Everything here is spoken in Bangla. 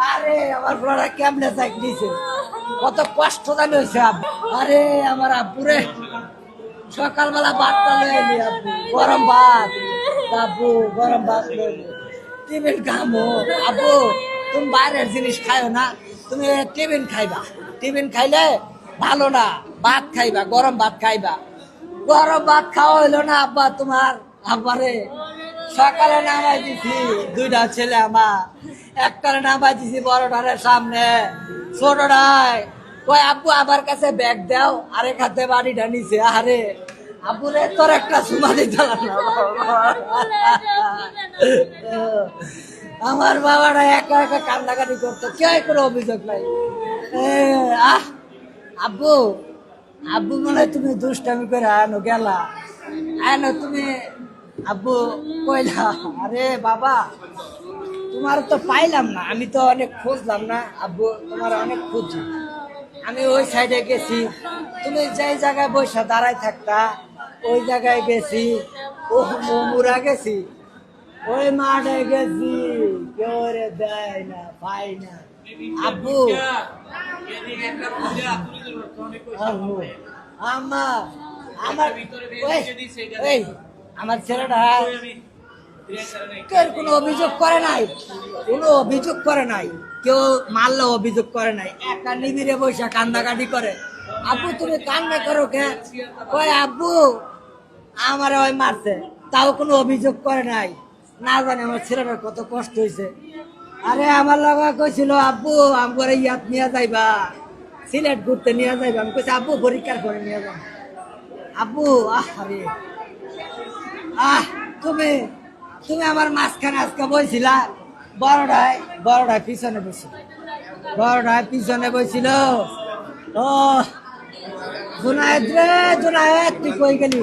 আরে আমার বড়রা কেমনে চাক দিছে, কত কষ্ট জানি হয়েছে আব্বু। আরে আমার আব্বুরে সকালবেলা ভাতটা লয়ে এলি আব্বু, গরম ভাত। আব্বু গরম ভাত লইলি, টিফিন খামো। আব্বু তুমি বাইরের জিনিস খাইও না, তুমি টিফিন খাইবা। টিফিন খাইলে ভালো না, ভাত খাইবা, গরম ভাত খাইবা। গরম ভাত খাওয়া হইলো না আব্বা তোমার। আব্বারে সকালে নামাই দিছি দুইটা ছেলে আমার, একটারে নামাই দিছি বড়টারের সামনে, ছোটটায় কয় আব্বু আমার কাছে ব্যাগ দাও, আরেক হাতে বাড়িটা নিছে। আরে আব্বুরে তোর একটা সুমা দিতে না। আমার বাবাটা একা একা কান্দাকাটি করতো, কে কোনো অভিযোগ নাই। আহ আব্বু, আব্বু মনে হয় তুমি দুষ্টামি করে আনো গেলা, আনো তুমি। আব্বু কইলা আরে বাবা তোমার তো পাইলাম না, আমি তো অনেক খুঁজলাম না আব্বু, তোমার অনেক খুঁজি। আমি ওই সাইডে গেছি, তুমি যেই জায়গায় বসে দাঁড়াই থাকতা ওই জায়গায় গেছি, ও মুরা গেছি, ওই মাঠে গেছি, কেউ রে দেয় না, পাই না। আব্বু আব্বু আমার আমার এই আমার ছেলেটা কেউ কোনো অভিযোগ করে নাই, কোনো অভিযোগ করে নাই, কেউ মারলে অভিযোগ করে নাই, একা নিবিড়ে বসে কান্দাকাটি করে। আব্বু তুমি কান্না করো কে? কয় আব্বু আমার ওই মারছে, তাও কোনো অভিযোগ করে নাই। না জানে আমার ছেলেটার কত কষ্ট হয়েছে। আরে আমার লগা কইছিল আব্বু আমার ইয়াত নিয়ে যাইবা, সিলেট ঘুরতে নিয়ে যাইবা। আমি কইছি আব্বু পরীক্ষার করে নিয়ে যাবো। আব্বু আরে তুমি তুমি আমার মাঝখানে আজকে বইছিলা, বড়টায় পিছনে বসছিল, বড়টায় পিছনে বসছিল। ও জুনায়েদ রে, জুনায়েদ তুই কই গেলি?